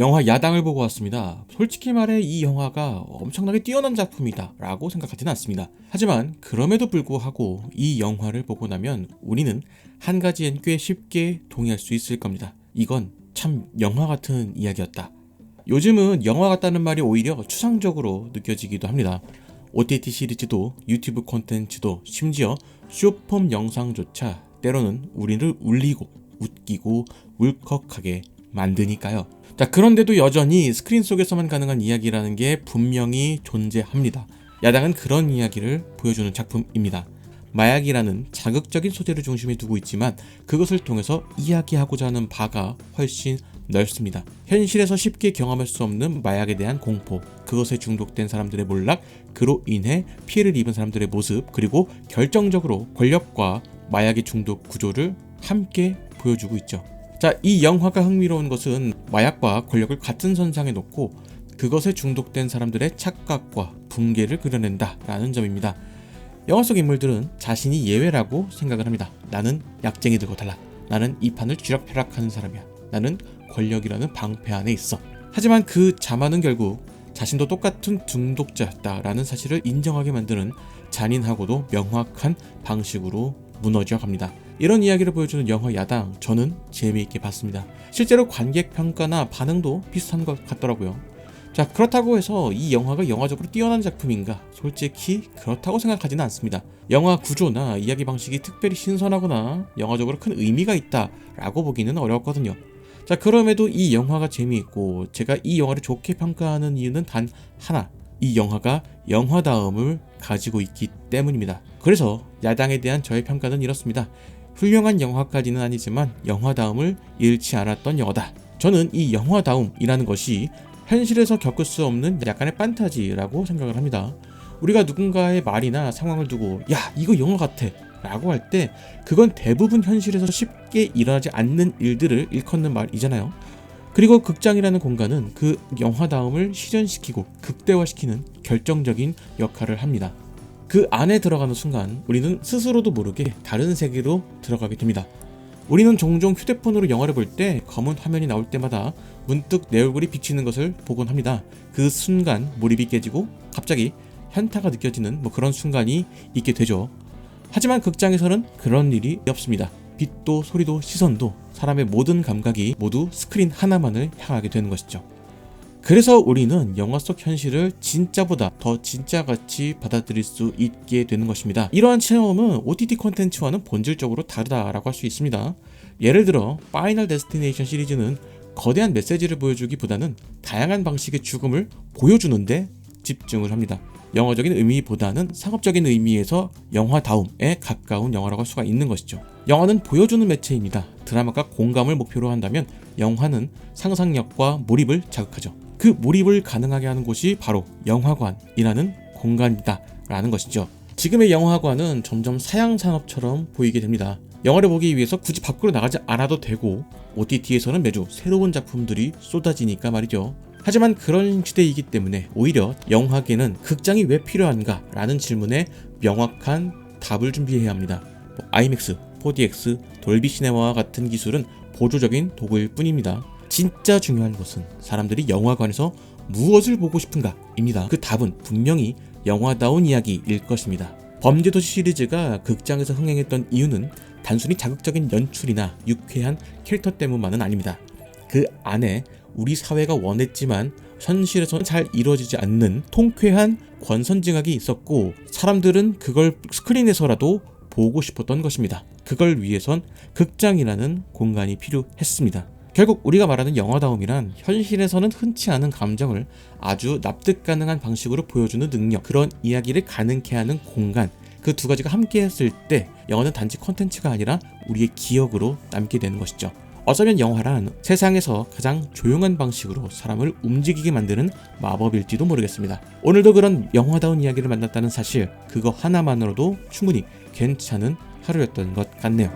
영화 야당을 보고 왔습니다. 솔직히 말해 이 영화가 엄청나게 뛰어난 작품이다 라고 생각하지는 않습니다. 하지만 그럼에도 불구하고 이 영화를 보고 나면 우리는 한 가지엔 꽤 쉽게 동의할 수 있을 겁니다. 이건 참 영화 같은 이야기였다. 요즘은 영화 같다는 말이 오히려 추상적으로 느껴지기도 합니다. OTT 시리즈도 유튜브 콘텐츠도 심지어 숏폼 영상조차 때로는 우리를 울리고 웃기고 울컥하게 만드니까요. 자, 그런데도 여전히 스크린 속에서만 가능한 이야기라는 게 분명히 존재합니다. 야당은 그런 이야기를 보여주는 작품입니다. 마약이라는 자극적인 소재를 중심에 두고 있지만 그것을 통해서 이야기하고자 하는 바가 훨씬 넓습니다. 현실에서 쉽게 경험할 수 없는 마약에 대한 공포, 그것에 중독된 사람들의 몰락, 그로 인해 피해를 입은 사람들의 모습, 그리고 결정적으로 권력과 마약의 중독 구조를 함께 보여주고 있죠. 자, 이 영화가 흥미로운 것은 마약과 권력을 같은 선상에 놓고 그것에 중독된 사람들의 착각과 붕괴를 그려낸다라는 점입니다. 영화 속 인물들은 자신이 예외라고 생각을 합니다. 나는 약쟁이들과 달라. 나는 이 판을 쥐락펴락하는 사람이야. 나는 권력이라는 방패 안에 있어. 하지만 그 자만은 결국 자신도 똑같은 중독자였다라는 사실을 인정하게 만드는 잔인하고도 명확한 방식으로 무너져 갑니다. 이런 이야기를 보여주는 영화 야당, 저는 재미있게 봤습니다. 실제로 관객 평가나 반응도 비슷한 것 같더라고요. 자, 그렇다고 해서 이 영화가 영화적으로 뛰어난 작품인가? 솔직히 그렇다고 생각하지는 않습니다. 영화 구조나 이야기 방식이 특별히 신선하거나 영화적으로 큰 의미가 있다라고 보기는 어렵거든요. 자, 그럼에도 이 영화가 재미있고 제가 이 영화를 좋게 평가하는 이유는 단 하나, 이 영화가 영화다움을 가지고 있기 때문입니다. 그래서 야당에 대한 저의 평가는 이렇습니다. 훌륭한 영화까지는 아니지만 영화다움을 잃지 않았던 영화다. 저는 이 영화다움이라는 것이 현실에서 겪을 수 없는 약간의 판타지라고 생각을 합니다. 우리가 누군가의 말이나 상황을 두고 야, 이거 영화 같아 라고 할 때 그건 대부분 현실에서 쉽게 일어나지 않는 일들을 일컫는 말이잖아요. 그리고 극장이라는 공간은 그 영화다움을 실현시키고 극대화시키는 결정적인 역할을 합니다. 그 안에 들어가는 순간 우리는 스스로도 모르게 다른 세계로 들어가게 됩니다. 우리는 종종 휴대폰으로 영화를 볼 때 검은 화면이 나올 때마다 문득 내 얼굴이 비치는 것을 보곤 합니다. 그 순간 몰입이 깨지고 갑자기 현타가 느껴지는 그런 순간이 있게 되죠. 하지만 극장에서는 그런 일이 없습니다. 빛도 소리도 시선도 사람의 모든 감각이 모두 스크린 하나만을 향하게 되는 것이죠. 그래서 우리는 영화 속 현실을 진짜보다 더 진짜같이 받아들일 수 있게 되는 것입니다. 이러한 체험은 OTT 콘텐츠와는 본질적으로 다르다라고 할 수 있습니다. 예를 들어 파이널 데스티네이션 시리즈는 거대한 메시지를 보여주기보다는 다양한 방식의 죽음을 보여주는데 집중을 합니다. 영화적인 의미보다는 상업적인 의미에서 영화다움에 가까운 영화라고 할 수가 있는 것이죠. 영화는 보여주는 매체입니다. 드라마가 공감을 목표로 한다면 영화는 상상력과 몰입을 자극하죠. 그 몰입을 가능하게 하는 곳이 바로 영화관이라는 공간이다 라는 것이죠. 지금의 영화관은 점점 사양산업처럼 보이게 됩니다. 영화를 보기 위해서 굳이 밖으로 나가지 않아도 되고 OTT에서는 매주 새로운 작품들이 쏟아지니까 말이죠. 하지만 그런 시대이기 때문에 오히려 영화계는 극장이 왜 필요한가 라는 질문에 명확한 답을 준비해야 합니다. IMAX, 4DX, 돌비 시네마와 같은 기술은 보조적인 도구일 뿐입니다. 진짜 중요한 것은 사람들이 영화관에서 무엇을 보고 싶은가 입니다. 그 답은 분명히 영화다운 이야기일 것입니다. 범죄도시 시리즈가 극장에서 흥행했던 이유는 단순히 자극적인 연출이나 유쾌한 캐릭터 때문만은 아닙니다. 그 안에 우리 사회가 원했지만 현실에서는 잘 이루어지지 않는 통쾌한 권선징악이 있었고 사람들은 그걸 스크린에서라도 보고 싶었던 것입니다. 그걸 위해선 극장이라는 공간이 필요했습니다. 결국 우리가 말하는 영화다움이란 현실에서는 흔치 않은 감정을 아주 납득 가능한 방식으로 보여주는 능력, 그런 이야기를 가능케 하는 공간, 그 두 가지가 함께 했을 때 영화는 단지 콘텐츠가 아니라 우리의 기억으로 남게 되는 것이죠. 어쩌면 영화란 세상에서 가장 조용한 방식으로 사람을 움직이게 만드는 마법일지도 모르겠습니다. 오늘도 그런 영화다운 이야기를 만났다는 사실, 그거 하나만으로도 충분히 괜찮은 하루였던 것 같네요.